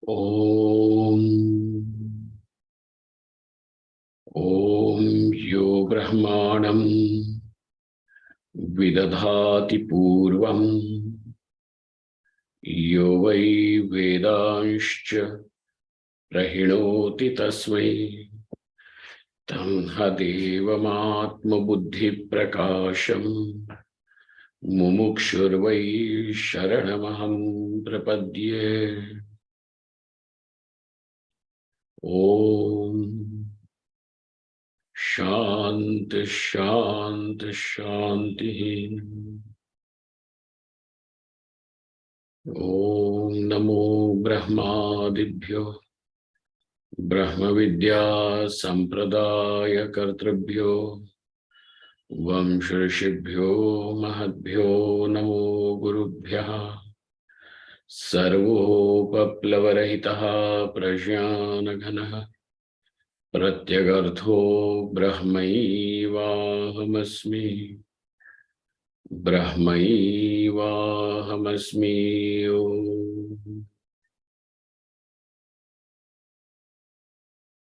Om Yo Brahmanam Vidadhati Purvam Yo Vai Vedanscha Prahinoti Tasmai Tam Hadevamatma Buddhi Prakasham Mumukshurvai Sharanamaham Prapadye. Om Shanti Shanti Shanti. Om Namo Brahmadibhyo Brahma Vidya Sampradaya Kartribhyo Vamshrishibhyo Mahadbhyo Namo Gurubhyaha Sarvopaplavarahitaha Prajnanaganaha Pratyagartho Brahmaivahamasmi Brahmaivahamasmi.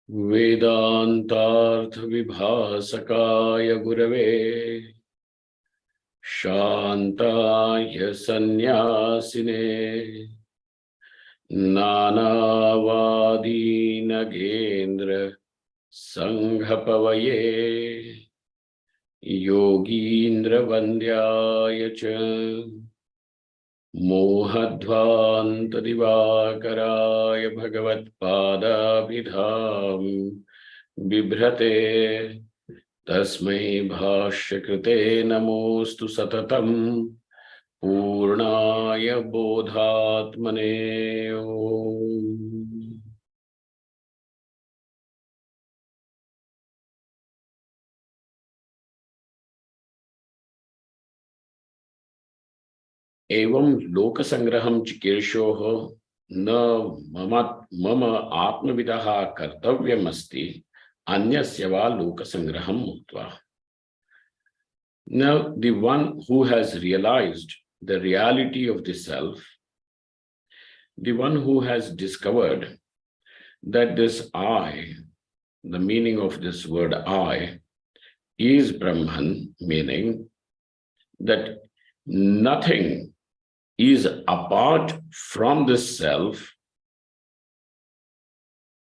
Vedantartha vibhasakaya gurave Shantaya sannyasine Nanavadi nagendra Sanghapavaye Yogindra Vandyaya cha Mohadvanta Divakaraya Bhagavad Padabhidham Bibhrate Tasmai Bhashyakrite Namostu Satatam Purnaya Bodhatmane. Om. एवं लोक संग्रहम चिकीर्षोः न मम आत्मविदः कर्तव्यमस्ति अन्यस्य वा लोक संग्रहम मुक्त्वा. Now, the one who has realized the reality of the self, the one who has discovered that this I, the meaning of this word I, is Brahman, meaning that nothing is apart from this self,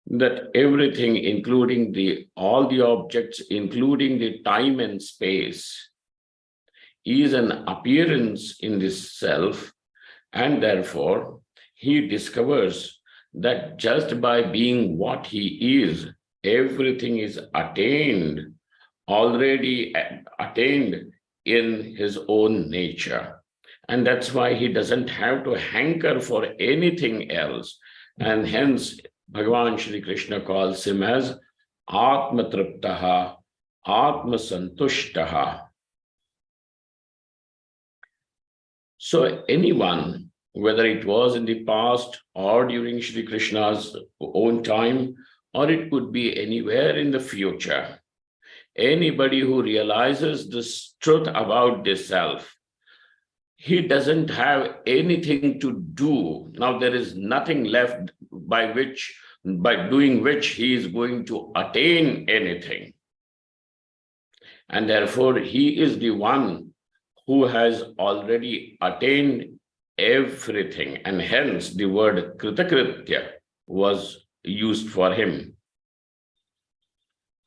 that everything, including all the objects, including the time and space, is an appearance in this self, and therefore he discovers that just by being what he is, everything is already attained in his own nature. And that's why he doesn't have to hanker for anything else. And hence, Bhagavan Shri Krishna calls him as Atma Triptaha, Atma Santushtaha. So anyone, whether it was in the past or during Shri Krishna's own time, or it could be anywhere in the future, anybody who realizes this truth about this self, he doesn't have anything to do. Now there is nothing left by doing which he is going to attain anything. And therefore he is the one who has already attained everything. And hence the word Kritakritya was used for him.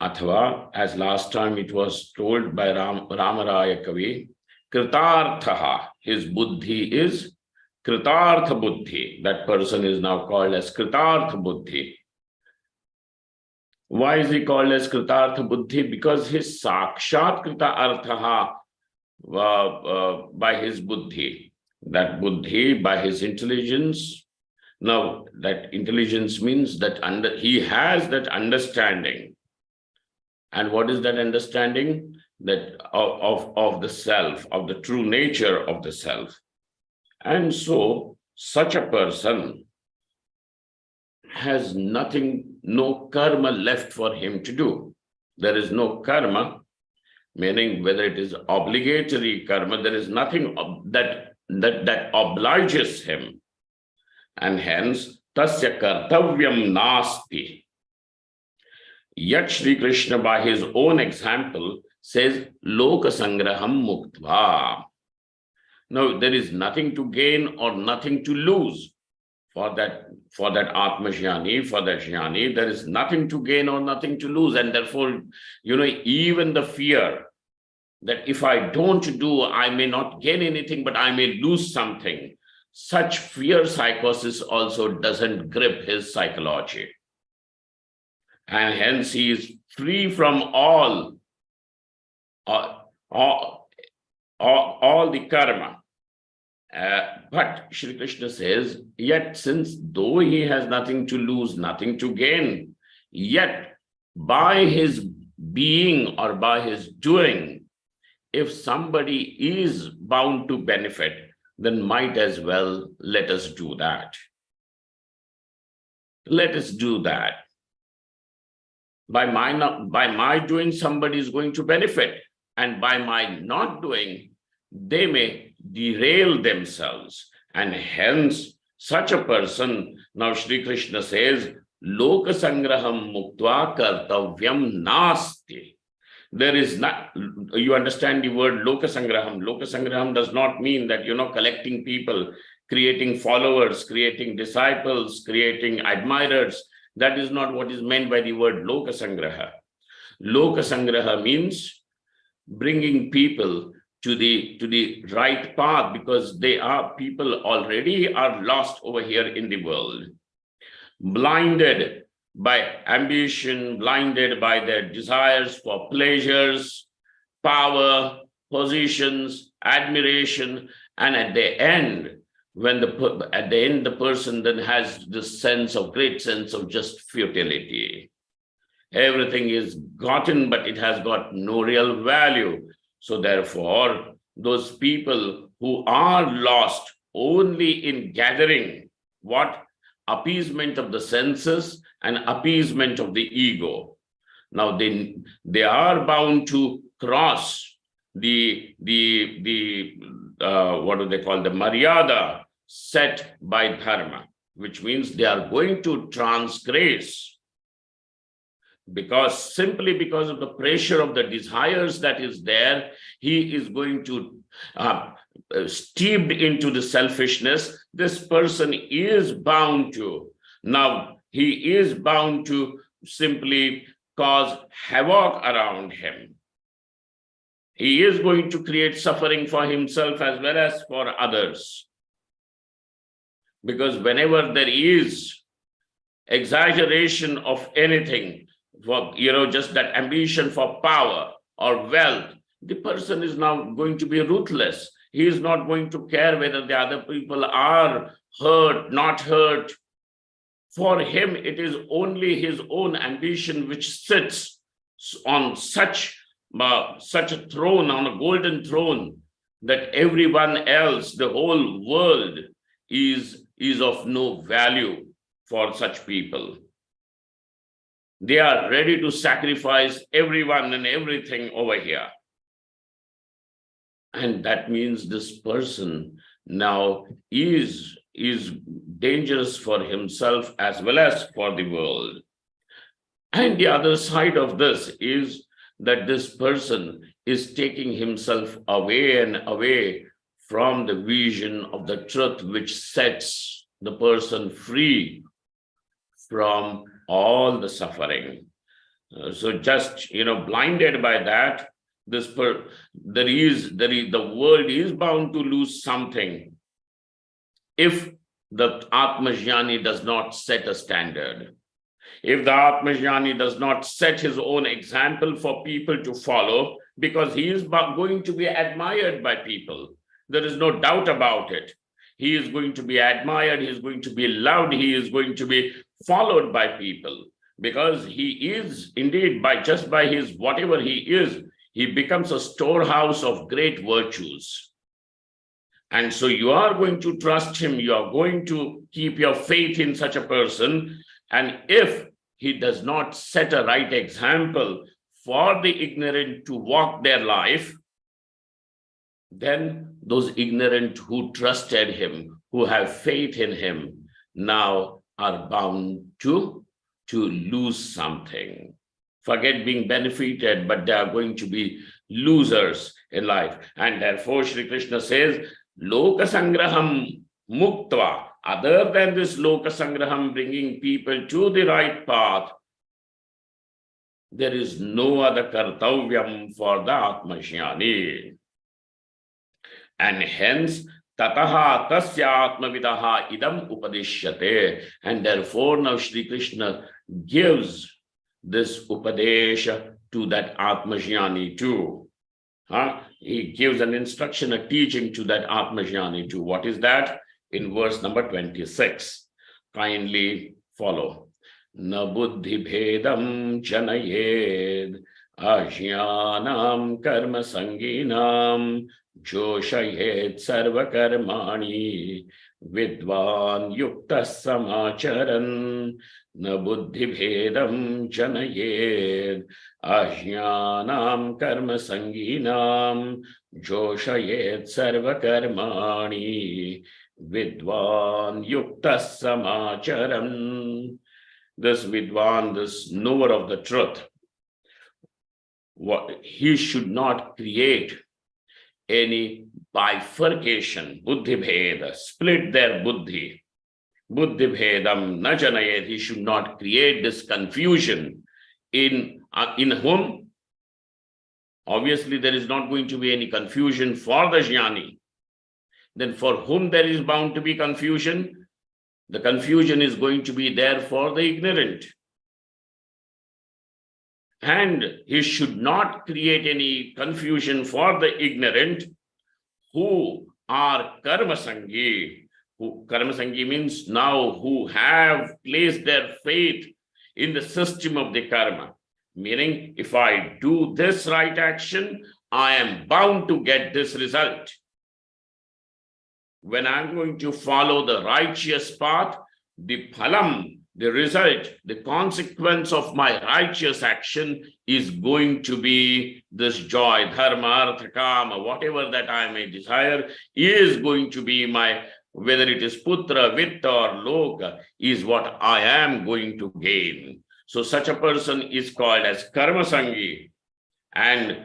Athva, as last time it was told by Ramaraya Kavi, Kritarthaha, his buddhi is Kritartha buddhi. That person is now called as Kritartha buddhi. Why is he called as Kritartha buddhi? Because his Sakshat Krita Arthaha by his buddhi. That buddhi by his intelligence. Now that intelligence means that he has that understanding. And what is that understanding? That of the self, of the true nature of the self. And so such a person has nothing, no karma left for him to do. There is no karma, meaning whether it is obligatory karma, there is nothing that obliges him. And hence tasya kartavyam nasti. Yet Sri Krishna, by his own example, says, Loka sangraham muktva. Now, there is nothing to gain or nothing to lose for that Atmajnani, for that Jnani. There is nothing to gain or nothing to lose. And therefore, even the fear that if I don't do, I may not gain anything, but I may lose something. Such fear psychosis also doesn't grip his psychology. And hence he is free from all the karma. But Shri Krishna says, yet since though he has nothing to lose, nothing to gain, yet by his being or by his doing, if somebody is bound to benefit, then might as well let us do that. Let us do that. By my doing, somebody is going to benefit, and by my not doing, they may derail themselves. And hence, such a person, now Shri Krishna says, Loka sangraham muktva kartavyam nasti. There is not, you understand the word Loka sangraham. Loka sangraham does not mean that, collecting people, creating followers, creating disciples, creating admirers. That is not what is meant by the word Loka sangraha. Loka sangraha means bringing people to the right path, because people already are lost over here in the world, blinded by ambition, blinded by their desires for pleasures, power, positions, admiration, and at the end, the person then has this great sense of just futility. Everything is gotten, but it has got no real value. So therefore, those people who are lost only in gathering appeasement of the senses and appeasement of the ego. Now they are bound to cross the what do they call, the maryada set by dharma, which means they are going to transgress, simply because of the pressure of the desires that is there. He is going to steeped into the selfishness. This person is bound to, now he is bound to simply cause havoc around him. He is going to create suffering for himself as well as for others. Because whenever there is exaggeration of anything, for just that ambition for power or wealth, the person is now going to be ruthless. He is not going to care whether the other people are hurt, not hurt. For him, it is only his own ambition which sits on such a throne, on a golden throne, that everyone else, the whole world, is of no value for such people. They are ready to sacrifice everyone and everything over here. And that means this person now is dangerous for himself as well as for the world. And the other side of this is that this person is taking himself away and away from the vision of the truth, which sets the person free from all the suffering. So just, blinded by that, the world is bound to lose something if the Atmajnani does not set a standard. If the Atmajnani does not set his own example for people to follow, because he is going to be admired by people. There is no doubt about it. He is going to be admired, he is going to be loved, he is going to be followed by people, because he is indeed, by his whatever he is, he becomes a storehouse of great virtues. And so you are going to trust him, you are going to keep your faith in such a person. And if he does not set a right example for the ignorant to walk their life, then those ignorant who trusted him, who have faith in him, now are bound to lose something. Forget being benefited, but they are going to be losers in life. And therefore, Sri Krishna says, Loka Sangraham Muktva. Other than this Loka Sangraham, bringing people to the right path, there is no other kartavyam for the Atmajnani. And hence, tataha tasya atmavidaha idam upadishyate. And therefore, now Sri Krishna gives this upadesha to that Atmajnani too. He gives an instruction, a teaching to that Atmajnani too. What is that? In verse number 26. Kindly follow. Na buddhi bhedam janayed ajnanam karma sanginam joshayed sarva karmani vidvan yukta samacharan. Na buddhi bhedam janayed ajnanam karma sanginam joshayed sarva karmani vidvan yukta samacharan. This vidvan, this knower of the truth, he should not create any bifurcation, buddhi bheda, split their buddhi. Buddhi bhedam na janayed. He should not create this confusion in whom. Obviously, there is not going to be any confusion for the jnani. Then for whom there is bound to be confusion? The confusion is going to be there for the ignorant. And he should not create any confusion for the ignorant who are karmasangi. Karmasangi means now who have placed their faith in the system of the karma. Meaning, if I do this right action, I am bound to get this result. When I'm going to follow the righteous path, the phalam, the result, the consequence of my righteous action is going to be this joy, dharma, artha, kama, whatever that I may desire is going to be my, whether it is putra, vitta or loka, is what I am going to gain. So such a person is called as karmasangi, and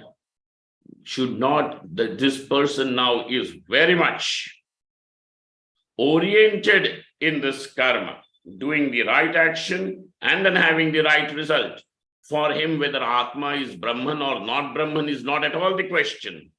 should not, this person now is very much oriented in this karma, doing the right action and then having the right result. For him, whether Atma is Brahman or not Brahman is not at all the question.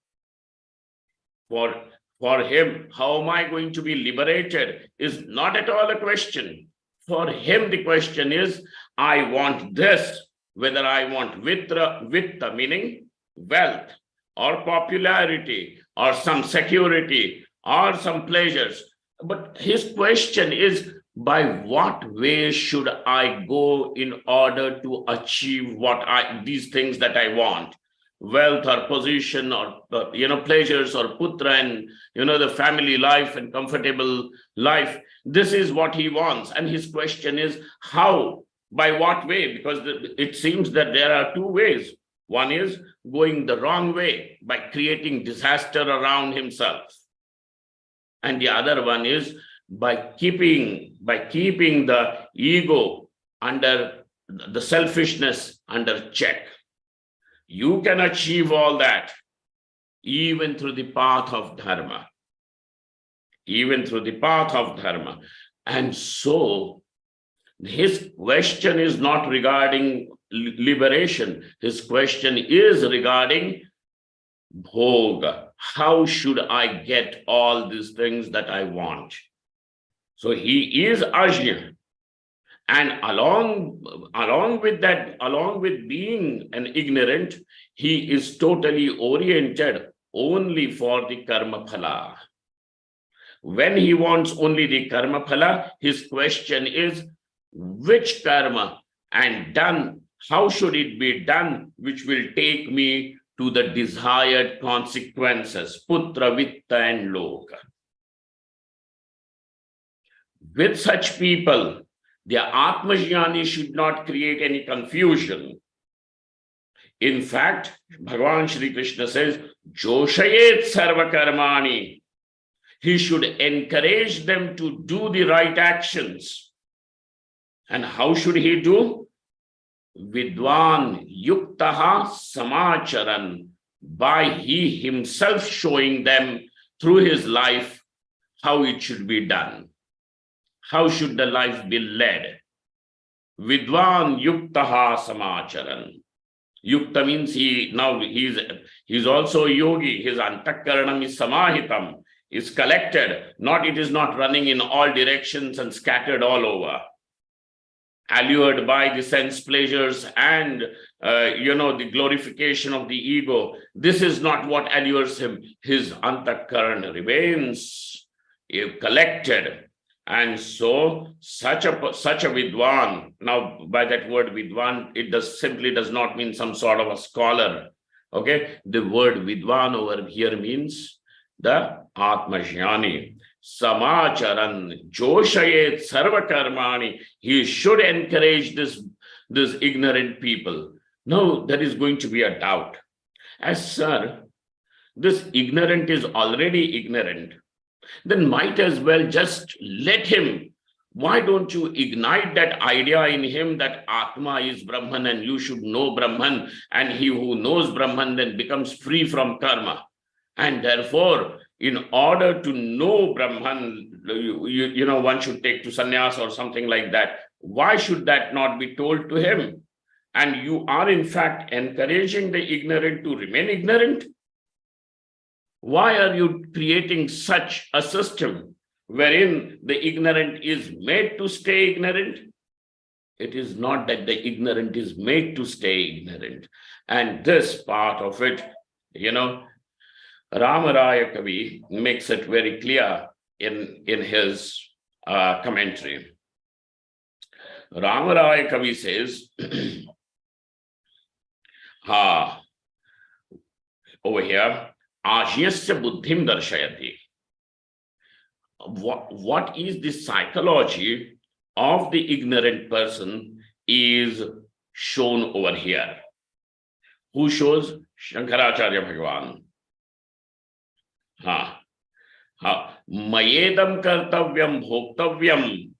For him, how am I going to be liberated is not at all a question. For him, the question is, I want this, whether I want vitta, meaning wealth or popularity or some security or some pleasures. But his question is, by what way should I go in order to achieve these things that I want? Wealth or position or, pleasures or putra and, the family life and comfortable life. This is what he wants. And his question is, how? By what way? Because it seems that there are two ways. One is going the wrong way by creating disaster around himself. And the other one is by keeping the ego under the selfishness under check. You can achieve all that even through the path of dharma. Even through the path of dharma. And so his question is not regarding liberation. His question is regarding bhoga. How should I get all these things that I want? So he is ajna. And along with being an ignorant, he is totally oriented only for the karma phala. When he wants only the karma phala, his question is, which karma and done, how should it be done, which will take me to the desired consequences, putra, vitta and loka. With such people, the Atmajnani should not create any confusion. In fact, Bhagavan Shri Krishna says, Joshayet sarva karmani. He should encourage them to do the right actions. And how should he do? Vidwan yuktaha samacharan, by he himself showing them through his life how it should be done. How should the life be led? Vidwan yuktaha samacharan. Yukta means he's also a yogi. His antakaranam is samahitam, is collected. It is not running in all directions and scattered all over, allured by the sense pleasures and the glorification of the ego. This is not what allures him. His antakarana remains collected. And so such a vidwan, now by that word vidwan, it simply does not mean some sort of a scholar. Okay, the word vidwan over here means the atmajnani. Samacharan joshayet sarva karmani. He should encourage this ignorant people. Now there is going to be a doubt. As sir, this ignorant is already ignorant, then might as well just let him. Why don't you ignite that idea in him that Atma is Brahman and you should know Brahman, and he who knows Brahman then becomes free from karma. And therefore, in order to know Brahman, one should take to sannyas or something like that. Why should that not be told to him? And you are in fact encouraging the ignorant to remain ignorant. Why are you creating such a system wherein the ignorant is made to stay ignorant? It is not that the ignorant is made to stay ignorant. And this part of it, Ramaraya Kavi makes it very clear in his commentary. Ramaraya Kavi says, over here, Ajyasya buddhim darshayati. What is the psychology of the ignorant person is shown over here. Who shows? Shankaracharya Bhagavan. Mayedam kartavyam bhoktavyam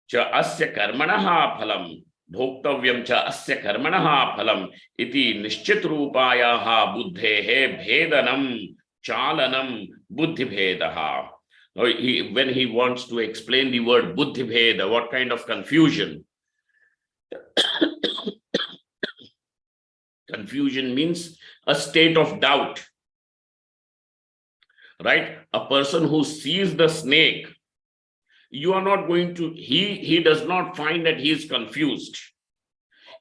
cha asya karmanaha phalam. Bhoktavyam cha asya karmanaha phalam iti nishchit rupayaha buddhehe bhedanam chalanam buddhi bhedaha. Now, when he wants to explain the word buddhi bheda, what kind of confusion? Confusion means a state of doubt. Right? A person who sees the snake, you are not going to, he does not find that he is confused.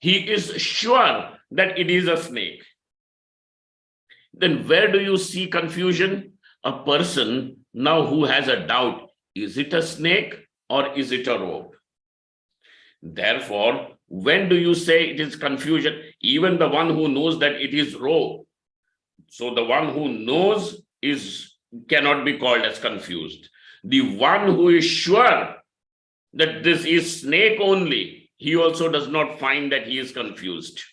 He is sure that it is a snake. Then where do you see confusion? A person now who has a doubt, is it a snake or is it a rope? Therefore, when do you say it is confusion? Even the one who knows that it is rope. So the one who knows cannot be called as confused. The one who is sure that this is snake only, he also does not find that he is confused.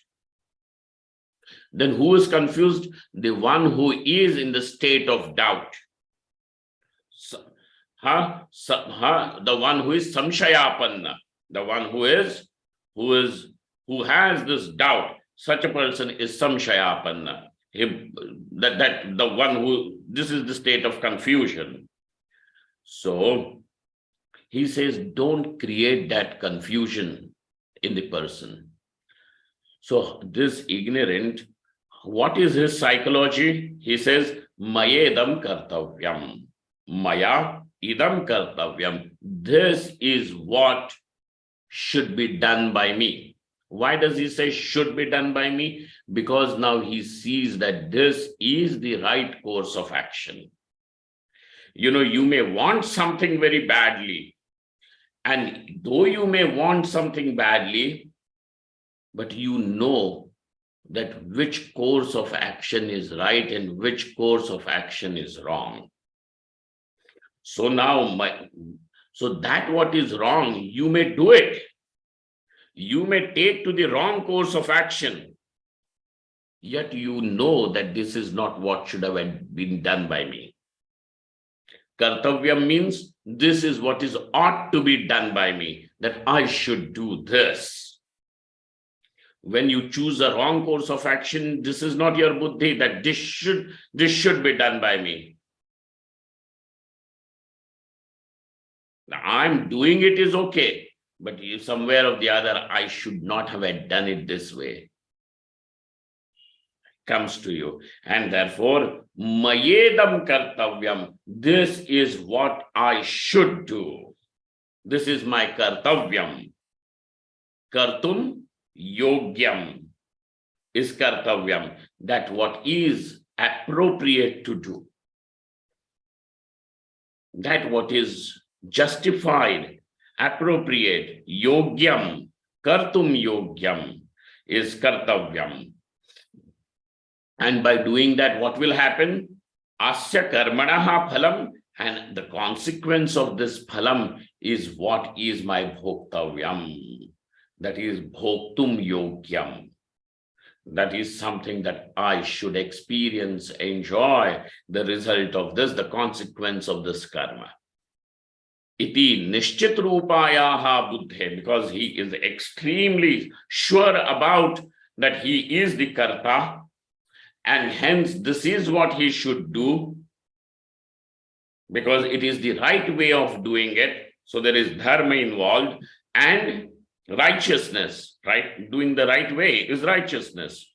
Then who is confused? The one who is in the state of doubt. The one who is samshayapanna, the one who has this doubt, such a person is samshayapanna. The one who, this is the state of confusion. So he says, don't create that confusion in the person. So this ignorant, what is his psychology? He says, mayedam kartavyam. Maya idam kartavyam. This is what should be done by me. Why does he say should be done by me? Because now he sees that this is the right course of action. You may want something very badly. And though you may want something badly, but you know that which course of action is right and which course of action is wrong. So now, that what is wrong, you may do it. You may take to the wrong course of action. Yet you know that this is not what should have been done by me. Kartavyam means this is what is ought to be done by me. that I should do this. When you choose a wrong course of action, this is not your buddhi, that this should be done by me. Now, I'm doing it is okay, but somewhere or the other, I should not have done it this way. Comes to you. And therefore, mayedam kartavyam, this is what I should do. This is my kartavyam. Kartum yogyam is kartavyam, that what is appropriate to do. That what is justified, appropriate, yogyam, kartum yogyam is kartavyam. And by doing that, what will happen? Asya karmanaha phalam, and the consequence of this phalam is what is my bhoktavyam. That is bhoktum yogyam. That is something that I should experience, enjoy the result of this, the consequence of this karma. Iti nishchit rupayaha buddhe, because he is extremely sure about that he is the karta, and hence this is what he should do, because it is the right way of doing it. So there is dharma involved, and righteousness, right? Doing the right way is righteousness.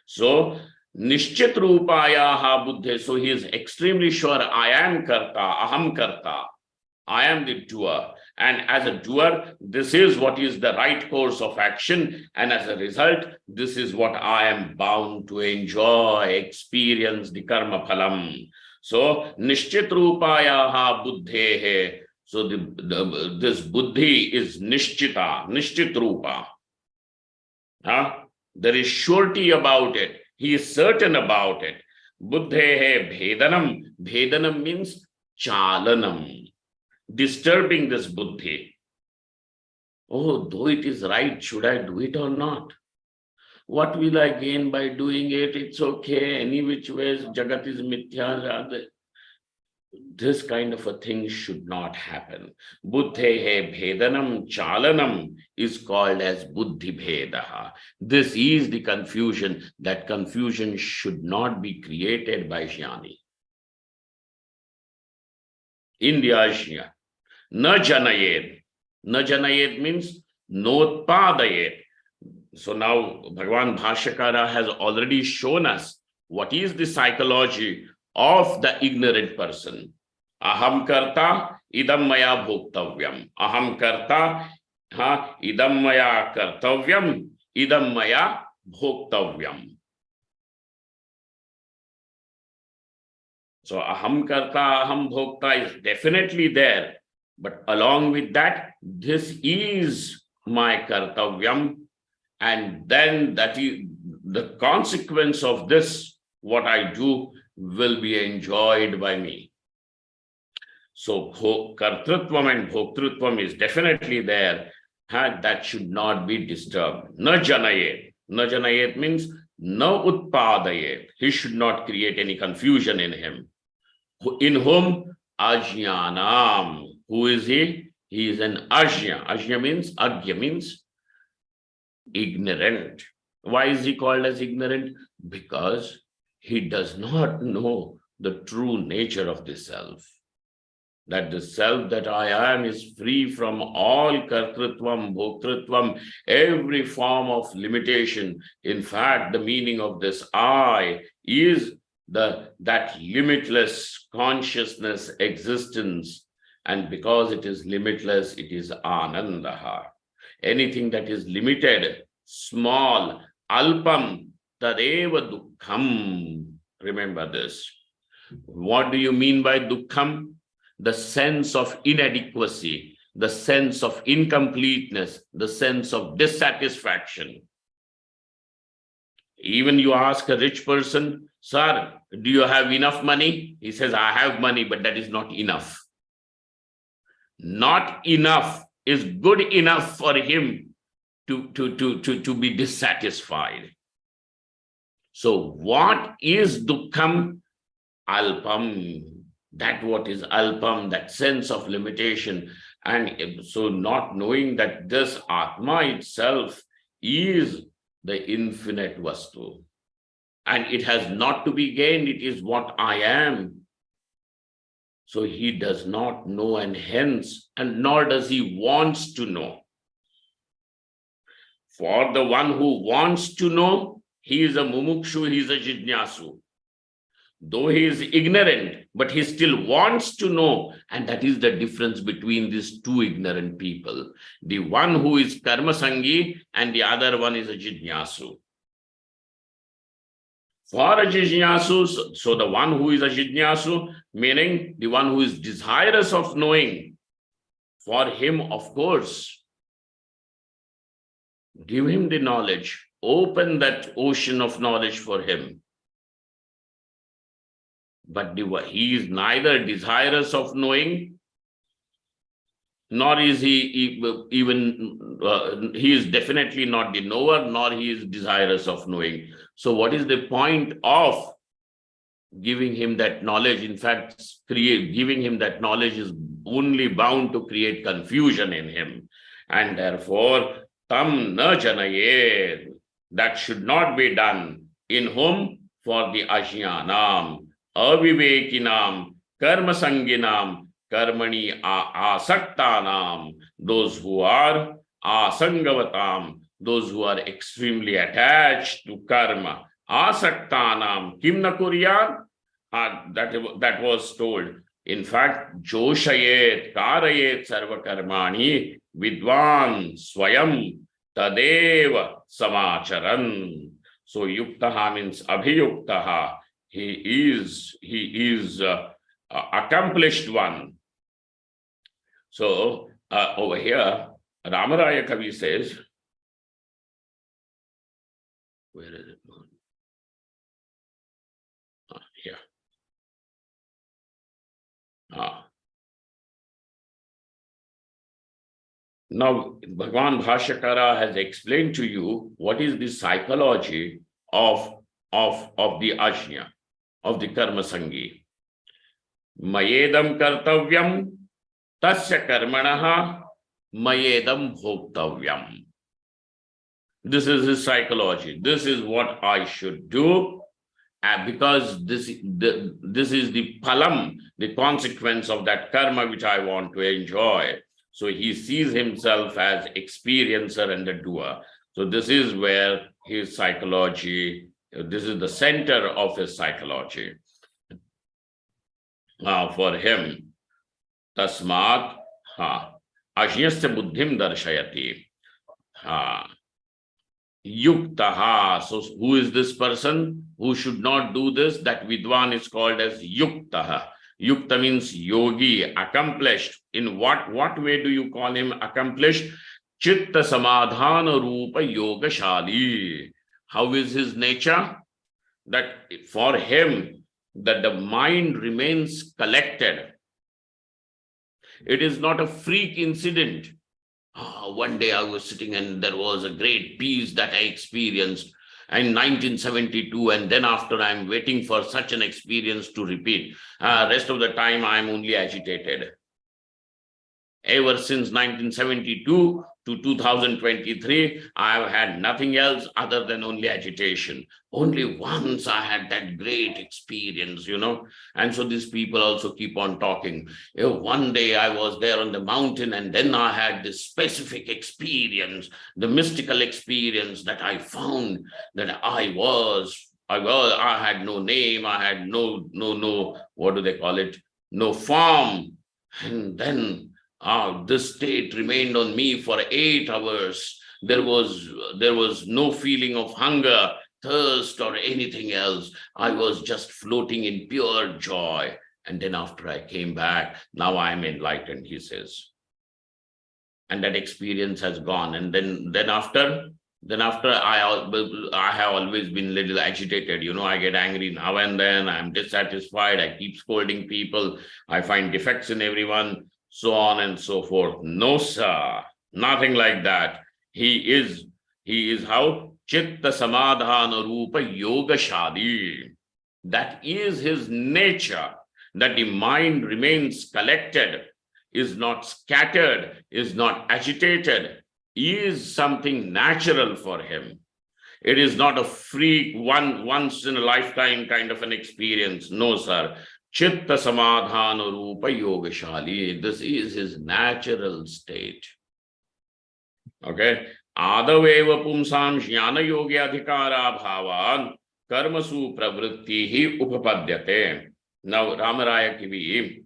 So nishchit rupayaha buddhe, so he is extremely sure, I am karta, aham karta, I am the doer. And as a doer, this is what is the right course of action. And as a result, this is what I am bound to enjoy, experience the karma phalam. So, nishchit rupayaha buddhehe. So, this buddhi is nishchita, nishchit rupa. There is surety about it. He is certain about it. Buddhehe bhedanam. Bhedanam means chalanam. Disturbing this buddhi. Oh, though it is right, should I do it or not? What will I gain by doing it? It's okay. Any which ways, jagat is mithya. This kind of a thing should not happen. Buddhehe bhedanam chalanam is called as buddhi bhedaha. This is the confusion. That confusion should not be created by jnani. India Ajna. Na janayed. Na janayed means notpadayed. So now Bhagavan Bhashyakara has already shown us what is the psychology of the ignorant person. Aham karta idam maya bhoktavyam. Aham karta idam maya kartavyam. Idam maya bhoktavyam. So aham karta, aham bhokta is definitely there. But along with that, this is my kartavyam. And then that is the consequence of this, what I do will be enjoyed by me. So kartrutvam and bhoktrutvam is definitely there. That should not be disturbed. Na janayet. Na janayet means na utpadayet. He should not create any confusion in him. In whom? Ajnanam. Who is he? He is an ajna. Ajna means, agya means ignorant. Why is he called as ignorant? Because he does not know the true nature of the self. That the self that I am is free from all kartrutvam, bhoktrutvam, every form of limitation. In fact, the meaning of this I is that limitless consciousness existence. And because it is limitless, it is anandaha. Anything that is limited, small, alpam, tadeva dukkham. Remember this. What do you mean by dukkham? The sense of inadequacy, the sense of incompleteness, the sense of dissatisfaction. Even you ask a rich person, sir, do you have enough money? He says, I have money, but that is not enough. Not enough is good enough for him to be dissatisfied. So what is dukkham? Alpam. That what is alpam, that sense of limitation. And so not knowing that this Atma itself is the infinite Vastu. And it has not to be gained, it is what I am. So he does not know, and hence, and nor does he wants to know. For the one who wants to know, he is a mumukshu, he is a jijnasu. Though he is ignorant, but he still wants to know. And that is the difference between these two ignorant people. The one who is karmasangi and the other one is a jijnasu. For a jijnasu, so the one who is a jijnasu, meaning the one who is desirous of knowing, for him, of course, give him the knowledge, open that ocean of knowledge for him. But he is neither desirous of knowing, nor is he even, he is definitely not the knower, nor he is desirous of knowing. So what is the point of giving him that knowledge? In fact, giving him that knowledge is only bound to create confusion in him. And therefore, tam na janayed, that should not be done. In whom? For the ajnanam, avivekinam, karmasanginam, karmani asaktanam, those who are asangavatam, those who are extremely attached to karma. Asaktanam, kim na kuryat? That was told. In fact, joshayet, karayet sarva karmani, vidwan swayam tadeva samacharan. So yuktaha means abhiyuktaha. He is accomplished one. So over here, Ramaraya Kavi says, where is it? Here. Now, Bhagavan Bhashyakara has explained to you what is the psychology of the ajna, of the karmasangi. Mayedam kartavyam tasya karmanaha mayedam bhoktavyam. This is his psychology. This is what I should do, because this is the phalam, the consequence of that karma which I want to enjoy. So he sees himself as experiencer and the doer. So this is where his psychology, this is the center of his psychology. For him, tasmat ajnasya buddhim darshayati. Yuktaha. So who is this person who should not do this? That vidwan is called as yuktaha. Yukta means yogi, accomplished. In what way do you call him accomplished? Chitta samadhana rupa yogashali. How is his nature? That for him, that the mind remains collected. It is not a freak incident. One day I was sitting and there was a great peace that I experienced in 1972, and then after I'm waiting for such an experience to repeat. Rest of the time I'm only agitated. Ever since 1972 to 2023, I've had nothing else other than only agitation. Only once I had that great experience, And so these people also keep on talking. One day I was there on the mountain and then I had this specific experience, the mystical experience that I found that I had no name, I had no, what do they call it? No form. And then this state remained on me for 8 hours. There was no feeling of hunger, thirst, or anything else. I was just floating in pure joy. And then after I came back, now I'm enlightened, he says. And that experience has gone. And then after I have always been a little agitated. I get angry now and then. I'm dissatisfied. I keep scolding people. I find defects in everyone. So on and so forth. No, sir, nothing like that. He is how? Chitta samadhana rupa yoga shadi. That is his nature, that the mind remains collected. is not scattered, is not agitated, is something natural for him. It is not a freak, once in a lifetime kind of an experience. No, sir. Chitta samadhana rupa yogashali. This is his natural state. Okay. Adaveva pumsam jnana yogi adhikara bhavan karmasu pravritti upapadyate. Now, Ramaraya Kivi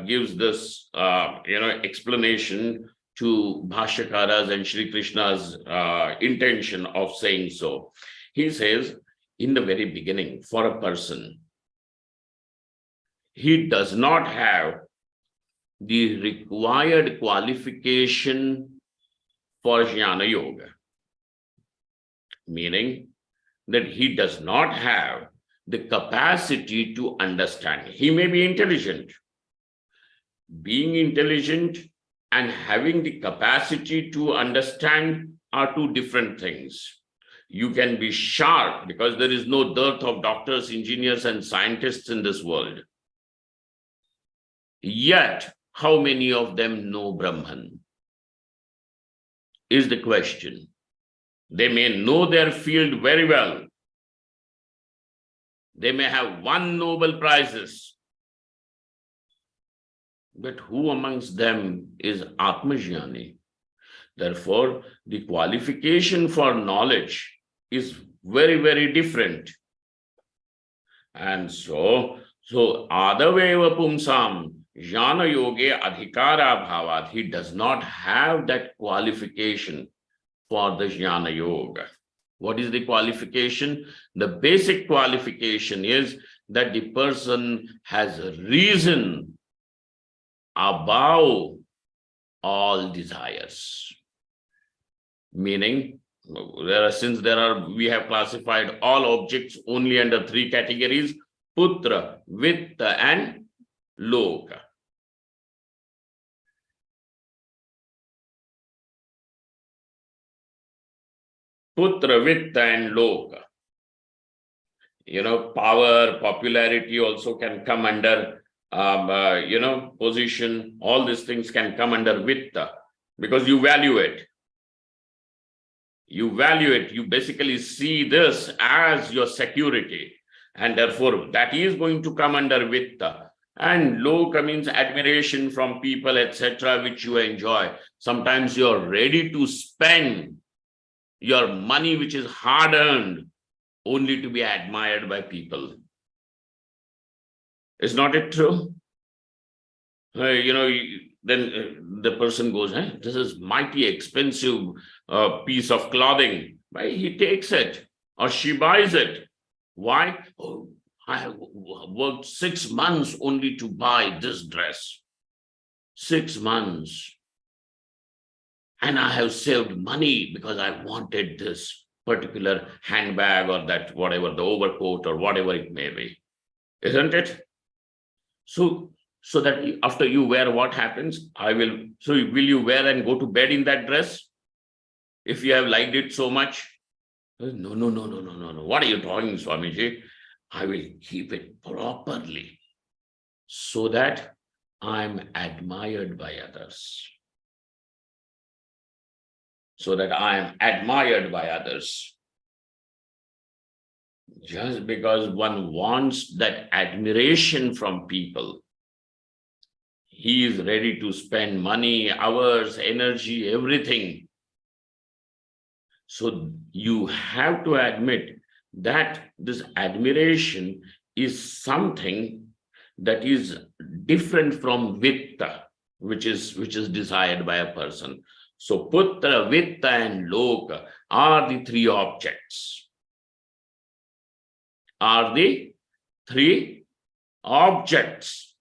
gives this, explanation to Bhashyakaras and Shri Krishna's intention of saying so. He says, in the very beginning, for a person, he does not have the required qualification for Jnana Yoga, meaning that he does not have the capacity to understand. He may be intelligent. Being intelligent and having the capacity to understand are two different things. You can be sharp because there is no dearth of doctors, engineers, and scientists in this world. Yet, how many of them know Brahman? Is the question. They may know their field very well. They may have won Nobel Prizes. But who amongst them is Atmajnani? Therefore, the qualification for knowledge is very, very different. And so Adaveva Pumsam Jnana Yoge Adhikara Bhavat, he does not have that qualification for the Jnana Yoga. What is the qualification? The basic qualification is that the person has a reason above all desires. Meaning, we have classified all objects only under three categories: Putra, Vitta, and Loka. Putra, Vitta, and Loka. Power, popularity also can come under, position. All these things can come under Vitta because you value it. You value it. You basically see this as your security. And therefore, that is going to come under Vitta. And Loka means admiration from people, etc., which you enjoy. Sometimes you're ready to spend your money, which is hard-earned, only to be admired by people. Is not it true? Then the person goes, this is mighty expensive piece of clothing. He takes it or she buys it. Why? Oh, I have worked 6 months only to buy this dress. 6 months. And I have saved money because I wanted this particular handbag or that whatever, the overcoat or whatever it may be. Isn't it? So that after you wear, what happens? Will you wear and go to bed in that dress? If you have liked it so much? No. What are you talking, Swamiji? I will keep it properly so that I'm admired by others. So that I am admired by others. Just because one wants that admiration from people, he is ready to spend money, hours, energy, everything. So you have to admit that this admiration is something that is different from Vitta, which is desired by a person. So Putra, Vitta, and Loka are the three objects. Are the three objects.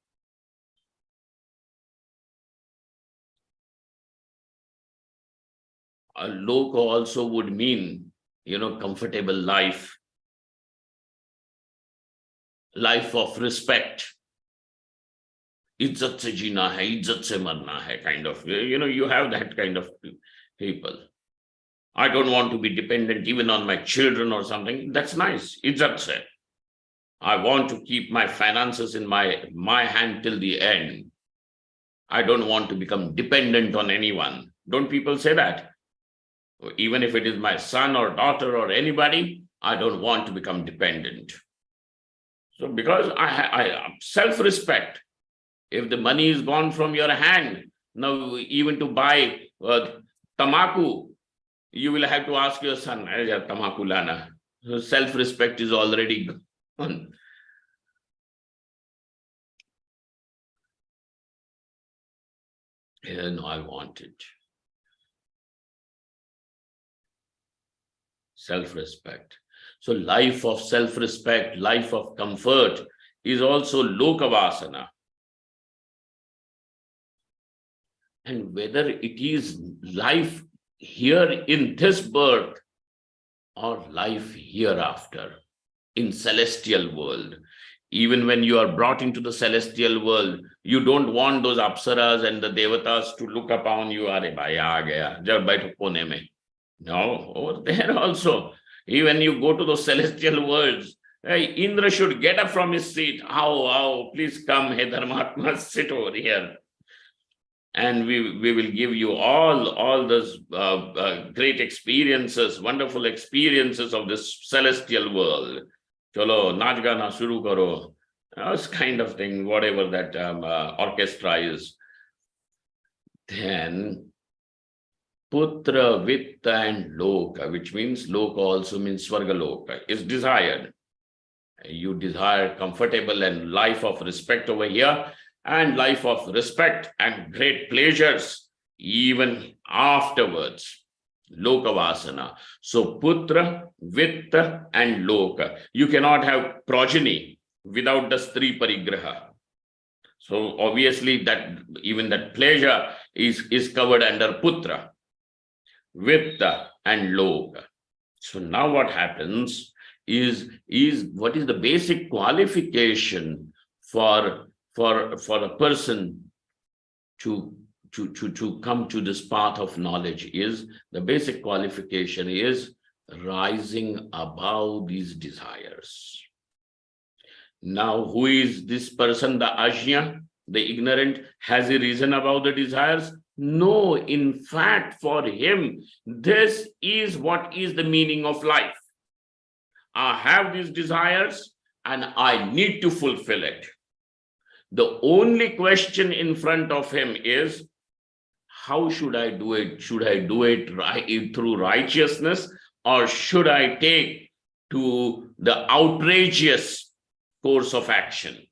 A Loka also would mean, comfortable life, life of respect. Izzat se jeena hai, izzat se marna hai, kind of. You have that kind of people. I don't want to be dependent even on my children or something. That's nice. Izzat se. I want to keep my finances in my hand till the end. I don't want to become dependent on anyone. Don't people say that? Even if it is my son or daughter or anybody, I don't want to become dependent. So because I self-respect, if the money is gone from your hand, now even to buy tamaku, you will have to ask your son, tamaku lana. So self-respect is already gone. Yeah, no, I want it. Self-respect. So life of self-respect, life of comfort is also lokavasana. And whether it is life here in this birth or life hereafter, in celestial world, even when you are brought into the celestial world, you don't want those apsaras and the devatas to look upon you. Are bhai aa gaya, jab baitho kone mein. No, over there also, even you go to those celestial worlds, hey, Indra should get up from his seat. How, please come, hey Dharmatma, sit over here. And we will give you all those great experiences, wonderful experiences of this celestial world. Chalo, naach gana shuru karo. This kind of thing, whatever that orchestra is. Then Putra, Vitta, and Loka, which means Loka also means Swargaloka, is desired. You desire comfortable and life of respect over here, and life of respect and great pleasures even afterwards. Lokavasana. So Putra, Vitta, and Loka. You cannot have progeny without the Stri Parigraha. So obviously that even that pleasure is covered under Putra, Vitta, and Loka. So now what happens is what is the basic qualification for a person to come to this path of knowledge? Is the basic qualification is rising above these desires. Now, who is this person, the Ajna, the ignorant? Has he risen above the desires? No, in fact, for him, this is what is the meaning of life. I have these desires and I need to fulfill it. The only question in front of him is, how should I do it? Should I do it through righteousness, or should I take to the outrageous course of action?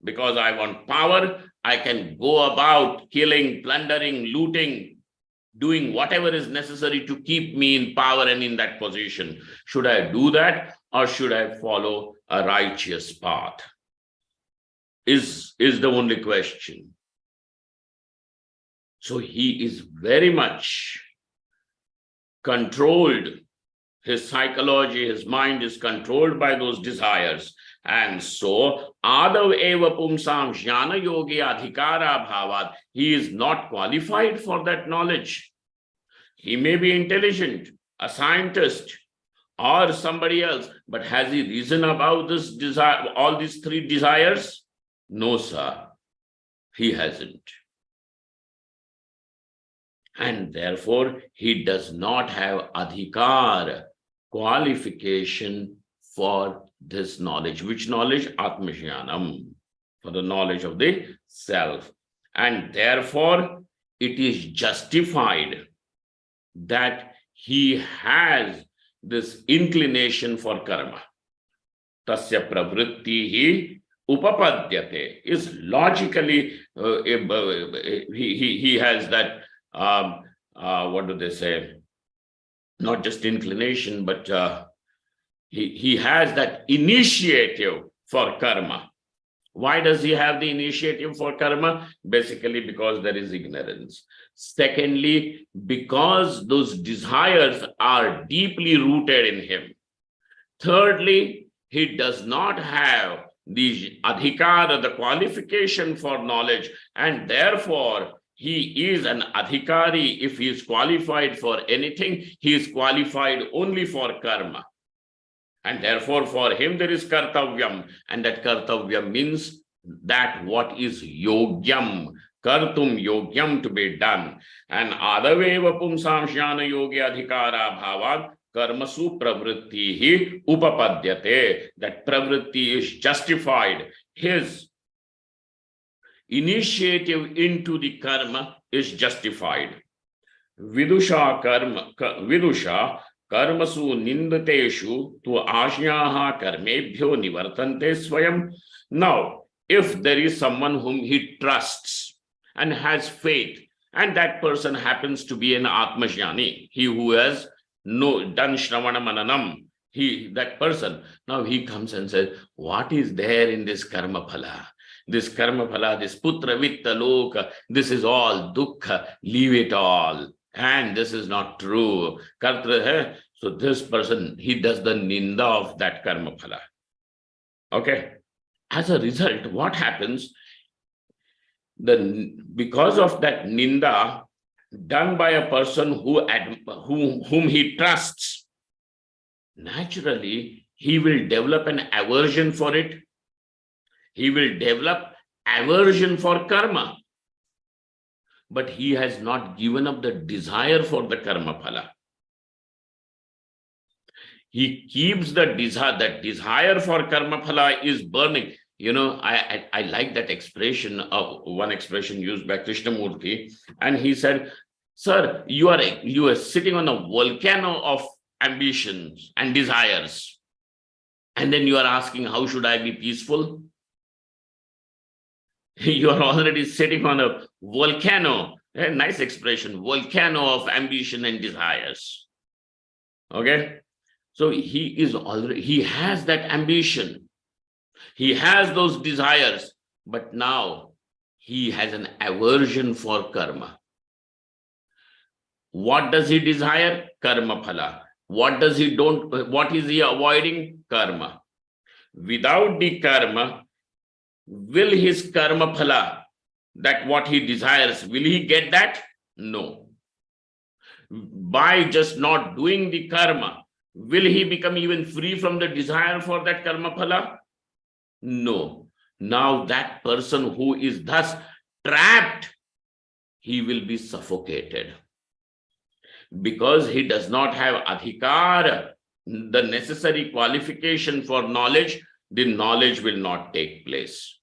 Because I want power, I can go about killing, plundering, looting, doing whatever is necessary to keep me in power and in that position. Should I do that, or should I follow a righteous path? Is the only question. So he is very much controlled. His psychology, his mind is controlled by those desires. And so, Adav eva pumsam jnana yogi adhikara bhavad. He is not qualified for that knowledge. He may be intelligent, a scientist, or somebody else, but has he risen above this desire, all these three desires? No, sir, he hasn't. And therefore, he does not have adhikar, qualification for this knowledge. Which knowledge? Atmajnanam, for the knowledge of the self. And therefore, it is justified that he has this inclination for karma. Tasya pravrittihi upapadyate, is logically, he has that, what do they say? Not just inclination, but he has that initiative for karma. Why does he have the initiative for karma? Basically, because there is ignorance. Secondly, because those desires are deeply rooted in him. Thirdly, he does not have the adhikar, the qualification for knowledge, and therefore he is an adhikari. If he is qualified for anything, he is qualified only for karma. And therefore, for him, there is kartavyam. And that kartavyam means that what is yogyam, kartum yogyam, to be done. And adaveva pumsam jnana yogya adhikara bhavad karmasu pravritti upapadyate. That pravritti is justified. His initiative into the karma is justified. Vidusha karmasu nindateshu tu ajnaha karmebhyo nivartante swayam. Now, if there is someone whom he trusts and has faith, and that person happens to be an Atmajnani, he who has done Shravana Mananam, that person, now he comes and says, what is there in this karma phala? This karma phala, this putra vitta loka, this is all dukkha, leave it all. And this is not true. So this person, he does the ninda of that karma phala. Okay. As a result, what happens? Because of that ninda done by a person whom he trusts, naturally, he will develop an aversion for it. He will develop aversion for karma. But he has not given up the desire for the karma phala. He keeps the desire. That desire for karma phala is burning. You know, I like that expression of one expression used by Krishnamurti, and he said, "Sir, you are sitting on a volcano of ambitions and desires, and then you are asking, how should I be peaceful?" You are already sitting on a volcano, a nice expression, volcano of ambition and desires. Okay. So he has that ambition. He has those desires, but now he has an aversion for karma. What does he desire? Karma phala. What is he avoiding? Karma. Without the karma, will his karma phala, that what he desires, will he get that? No. By just not doing the karma, will he become even free from the desire for that karma phala? No. Now that person who is thus trapped, he will be suffocated. Because he does not have adhikar, the necessary qualification for knowledge, the knowledge will not take place.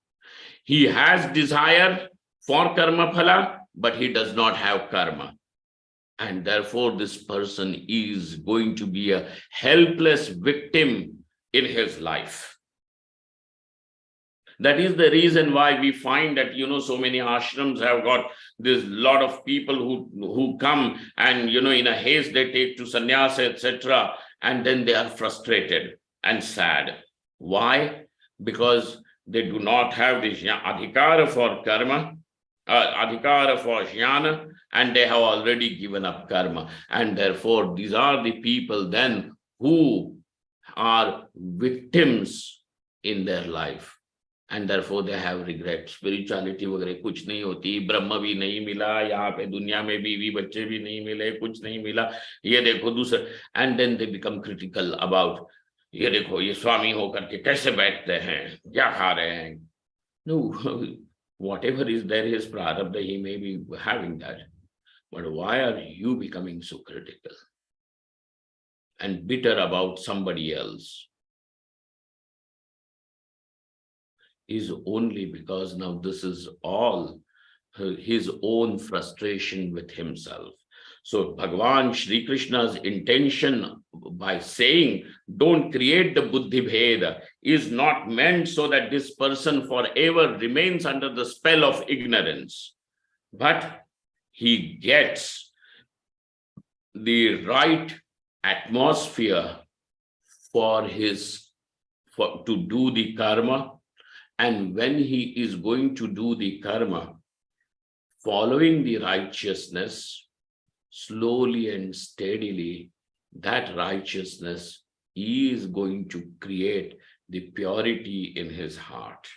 He has desire for karma phala, but he does not have karma. And therefore, this person is going to be a helpless victim in his life. That is the reason why we find that, so many ashrams have got this lot of people who come and, in a haste, they take to sannyasa, etc. And then they are frustrated and sad. Why? Because they do not have the adhikara for karma, adhikara for jnana, and they have already given up karma. And therefore, these are the people then who are victims in their life. And therefore they have regret. Spirituality वगैरह कुछ नहीं होती, ब्रह्म भी नहीं मिला, यहाँ पे दुनिया में बीवी बच्चे भी नहीं मिले, कुछ नहीं मिला, ये देखो दूसरा. And then they become critical about, ये देखो ये स्वामी होकर के कैसे बैठते हैं, क्या खा रहे हैं. No, whatever is there, his prarabdha, he may be having that. But why are you becoming so critical and bitter about somebody else? Is only because now this is all his own frustration with himself. So Bhagavan Shri Krishna's intention by saying, don't create the buddhi bheda, is not meant so that this person forever remains under the spell of ignorance, but he gets the right atmosphere to do the karma. And when he is going to do the karma, following the righteousness, slowly and steadily, that righteousness is going to create the purity in his heart.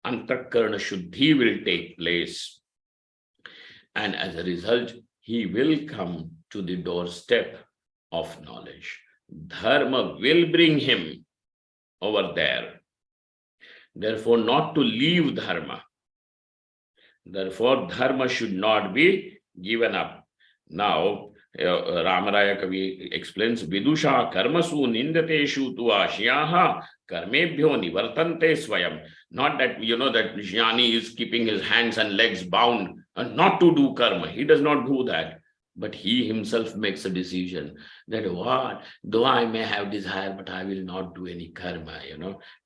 Antakarana Shuddhi will take place. And as a result, he will come to the doorstep of knowledge. Dharma will bring him over there. Therefore, not to leave dharma, Therefore, dharma should not be given up. Now, Ramaraya Kavi explains, Vidusha karmasu nindateshu tu ashyaha karmebhyo nivartante swayam. Not that, that jnani is keeping his hands and legs bound and not to do karma. He does not do that. But he himself makes a decision that what, though I may have desire, but I will not do any karma,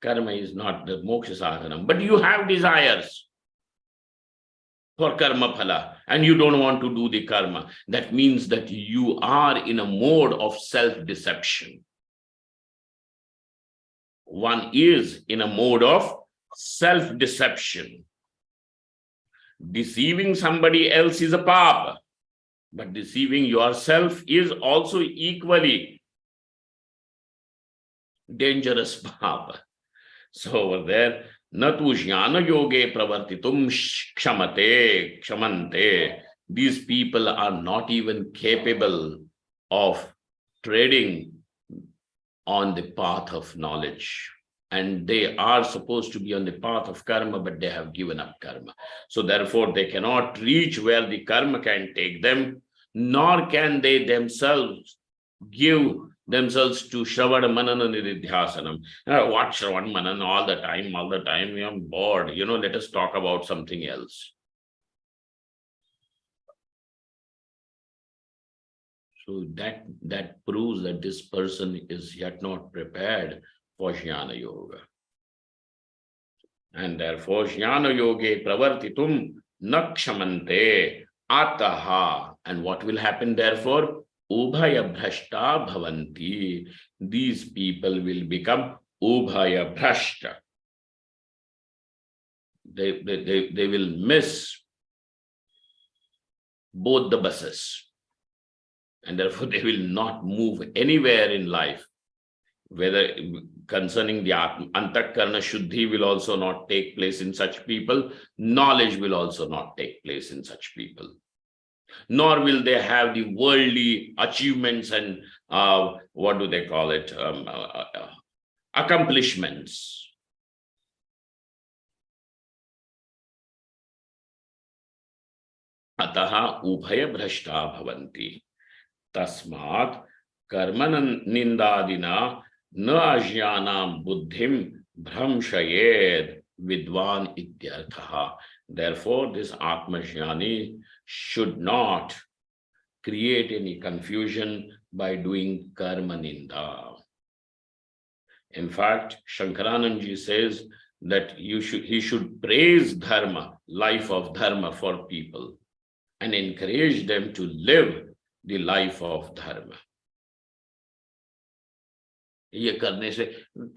Karma is not the moksha sadhanam. But you have desires for karma phala and you don't want to do the karma. That means that you are in a mode of self-deception. One is in a mode of self-deception. Deceiving somebody else is a papa. But deceiving yourself is also equally dangerous papa. So over there, natu jnana yoge pravartitum kshamante. These people are not even capable of treading on the path of knowledge. And they are supposed to be on the path of karma, but they have given up karma. So therefore, they cannot reach where the karma can take them, nor can they themselves give themselves to Shravana Manana Nididhyasanam. What Shravana Manana all the time, I'm bored. Let us talk about something else. So that proves that this person is yet not prepared for Jnana Yoga. And therefore, Jnana Yoge pravartitum nakshamante ataha. And what will happen therefore? Ubhaya bhrashta bhavanti. These people will become ubhaya bhrashta. They will miss both the buses. And therefore, they will not move anywhere in life. Whether concerning the antakarna shuddhi will also not take place in such people, knowledge will also not take place in such people. Nor will they have the worldly achievements and what do they call it? Accomplishments. Ataha ubhaya bhrashta bhavanti. Tasmat karman nindadina na ajnanam buddhim bhramshayed vidwan ityarthaha. Therefore, this Atmajnani should not create any confusion by doing karma ninda. In fact, Shankaranandji says that he should praise dharma, life of dharma for people, and encourage them to live the life of dharma. ये करने से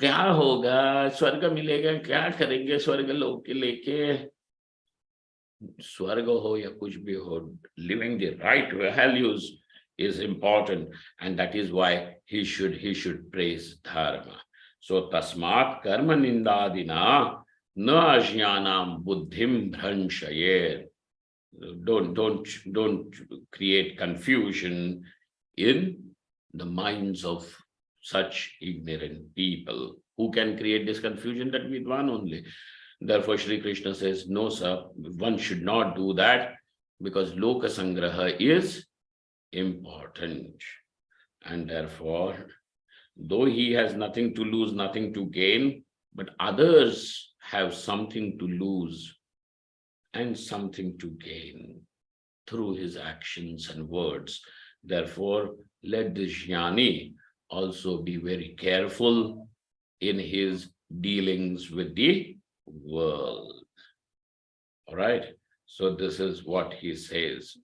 क्या होगा, स्वर्ग मिलेगा, क्या करेंगे स्वर्ग लोक के लेके? स्वर्ग हो या कुछ भी हो, living the right values is important, and that is why he should praise dharma. So tasmat karma nindadina na ajnanam buddhim bhranshayet. Don't create confusion in the minds of such ignorant people. Who can create this confusion? That Vidwan only. Therefore, Shri Krishna says, no, sir, one should not do that, because Loka Sangraha is important. And therefore, though he has nothing to lose, nothing to gain, but others have something to lose and something to gain through his actions and words. Therefore, let the jnani also be very careful in his dealings with the world. All right. So this is what he says.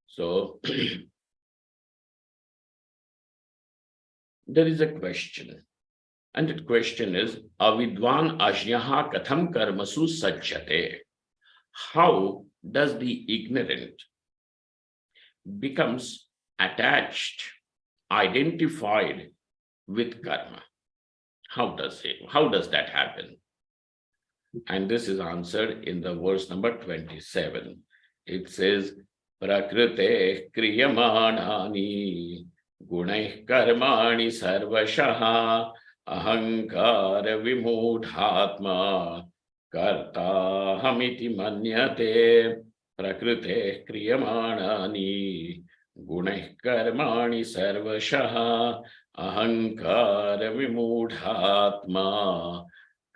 So there is a question. And that question is, avidwan ajnaha katham karmasu sajjate. How does the ignorant becomes attached, identified with karma? How does that happen? And this is answered in the verse number 27. It says, prakrite kriyamanani gunaih karmani sarvashaha ahankara vimudhatma कर्ताहमिति मन्यते प्रकृतेः क्रियमाणानि गुणैः कर्माणि सर्वशः अहंकार विमूढ़ात्मा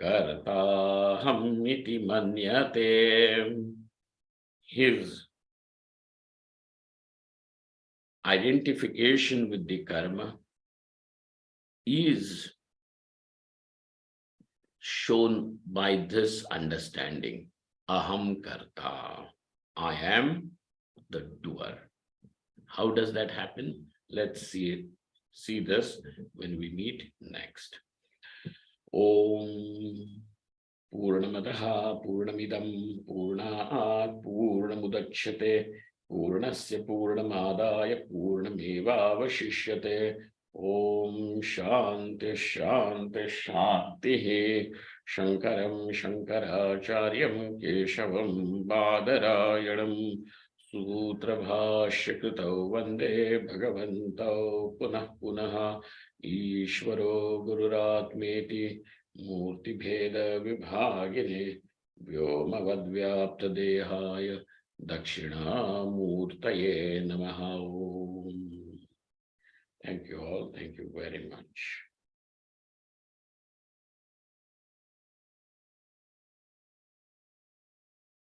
कर्ताहमिति मन्यते. His identification with the karma is shown by this understanding. Aham karta. I am the doer. How does that happen? Let's see this when we meet next. Om Purnamadaha Purnamidam Purnat Purnamudachyate Purnasya Purnamadaya Purnamevavashishyate. Om Shanti Shanti Shanti. Shankaram Shankaracharyam Keshavam Badarayanam Sutra Bhashyakritau Vande Bhagavantau Punah Punah Ishvaro Gururatmeti Murti Bheda Vibhagine Vyomavadvyapta Dehaya Dakshina Murtaye Namaha. Thank you all. Thank you very much.